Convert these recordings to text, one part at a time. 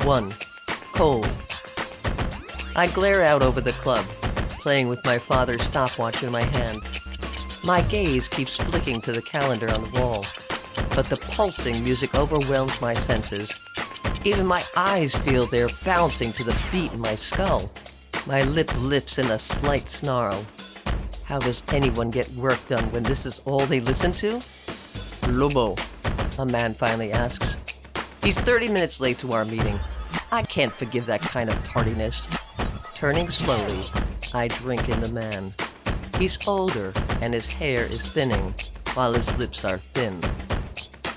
1. Cold. I glare out over the club, playing with my father's stopwatch in my hand. My gaze keeps flicking to the calendar on the wall, but the pulsing music overwhelms my senses. Even my eyes feel they're bouncing to the beat in my skull. My lip lifts in a slight snarl. How does anyone get work done when this is all they listen to? Lobo, a man finally asks. He's 30 minutes late to our meeting. I can't forgive that kind of tardiness. Turning slowly, I drink in the man. He's older, and his hair is thinning, while his lips are thin.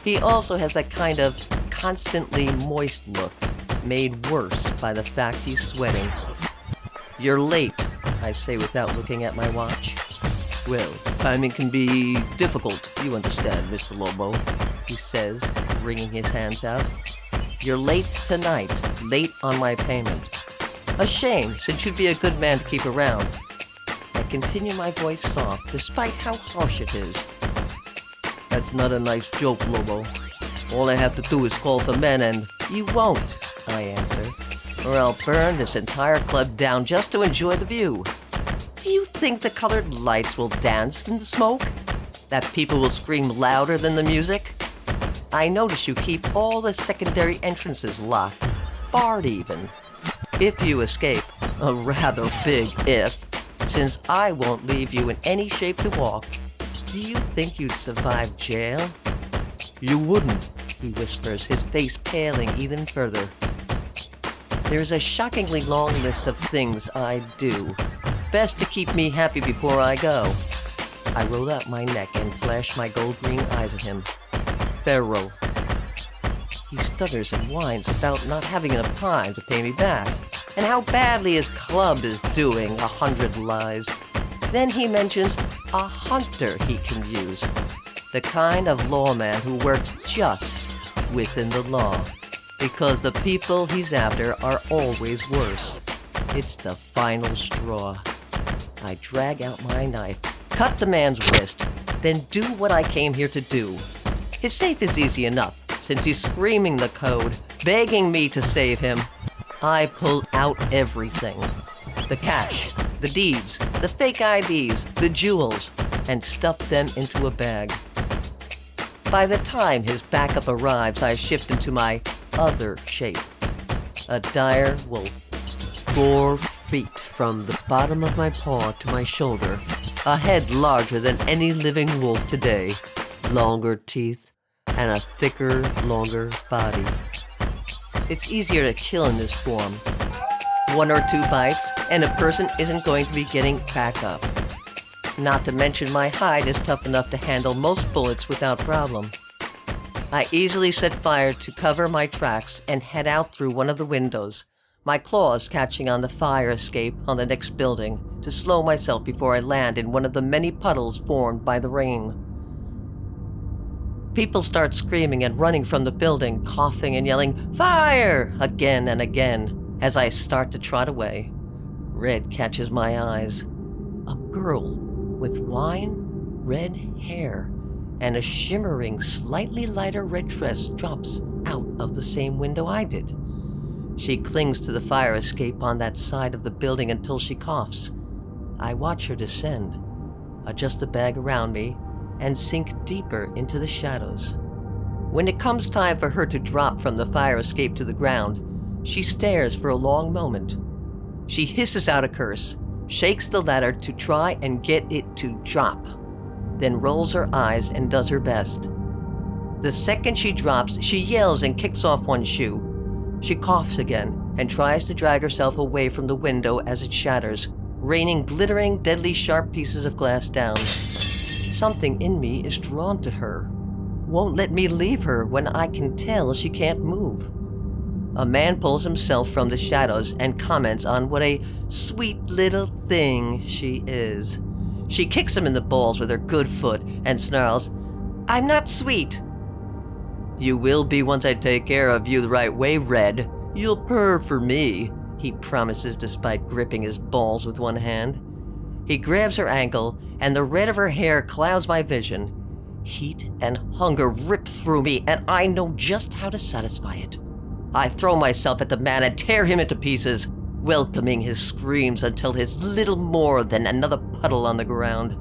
He also has that kind of constantly moist look, made worse by the fact he's sweating. You're late, I say without looking at my watch. Well, timing can be difficult, you understand, Mr. Lobo, he says, wringing his hands out. You're late tonight, late on my payment. A shame, since you'd be a good man to keep around. I continue my voice soft, despite how harsh it is. That's not a nice joke, Lobo. All I have to do is call for men and... You won't, I answer, or I'll burn this entire club down just to enjoy the view. Do you think the colored lights will dance in the smoke? That people will scream louder than the music? I notice you keep all the secondary entrances locked, barred even. If you escape, a rather big if, since I won't leave you in any shape to walk, do you think you'd survive jail? You wouldn't, he whispers, his face paling even further. There's a shockingly long list of things I'd do. Best to keep me happy before I go. I roll out my neck and flash my gold-green eyes at him. Pharaoh. He stutters and whines about not having enough time to pay me back, and how badly his club is doing 100 lies. Then he mentions a hunter he can use, the kind of lawman who works just within the law, because the people he's after are always worse. It's the final straw. I drag out my knife, cut the man's wrist, then do what I came here to do. His safe is easy enough, since he's screaming the code, begging me to save him. I pull out everything. The cash, the deeds, the fake IDs, the jewels, and stuff them into a bag. By the time his backup arrives, I shift into my other shape. A dire wolf. 4 feet from the bottom of my paw to my shoulder. A head larger than any living wolf today. Longer teeth, and a thicker, longer body. It's easier to kill in this form. 1 or 2 bites, and a person isn't going to be getting back up. Not to mention my hide is tough enough to handle most bullets without problem. I easily set fire to cover my tracks and head out through one of the windows, my claws catching on the fire escape on the next building to slow myself before I land in one of the many puddles formed by the rain. People start screaming and running from the building, coughing and yelling, "Fire!" again and again as I start to trot away. Red catches my eyes. A girl with wine red hair and a shimmering, slightly lighter red dress drops out of the same window I did. She clings to the fire escape on that side of the building until she coughs. I watch her descend, adjust the bag around me, and sink deeper into the shadows. When it comes time for her to drop from the fire escape to the ground, she stares for a long moment. She hisses out a curse, shakes the ladder to try and get it to drop, then rolls her eyes and does her best. The second she drops, she yells and kicks off one shoe. She coughs again and tries to drag herself away from the window as it shatters, raining glittering, deadly sharp pieces of glass down. Something in me is drawn to her, won't let me leave her when I can tell she can't move. A man pulls himself from the shadows and comments on what a sweet little thing she is. She kicks him in the balls with her good foot and snarls, "I'm not sweet." "You will be once I take care of you the right way, Red. You'll purr for me," he promises despite gripping his balls with one hand. He grabs her ankle, and the red of her hair clouds my vision. Heat and hunger rip through me, and I know just how to satisfy it. I throw myself at the man and tear him into pieces, welcoming his screams until he's little more than another puddle on the ground.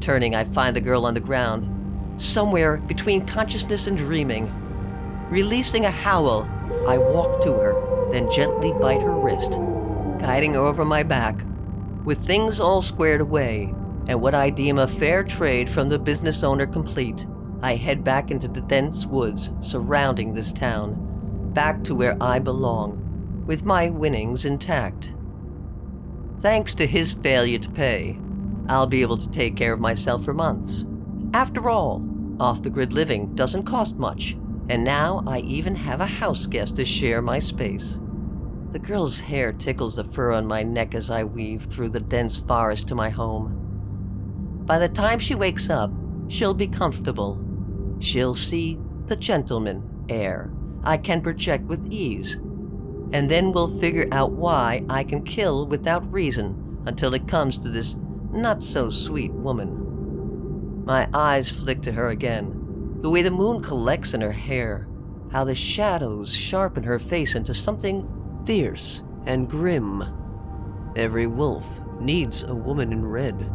Turning, I find the girl on the ground, somewhere between consciousness and dreaming. Releasing a howl, I walk to her, then gently bite her wrist, guiding her over my back. With things all squared away, and what I deem a fair trade from the business owner complete, I head back into the dense woods surrounding this town, back to where I belong, with my winnings intact. Thanks to his failure to pay, I'll be able to take care of myself for months. After all, off-the-grid living doesn't cost much, and now I even have a house guest to share my space. The girl's hair tickles the fur on my neck as I weave through the dense forest to my home. By the time she wakes up, she'll be comfortable. She'll see the gentleman air I can project with ease. And then we'll figure out why I can kill without reason until it comes to this not-so-sweet woman. My eyes flick to her again, the way the moon collects in her hair, how the shadows sharpen her face into something fierce and grim. Every wolf needs a woman in red.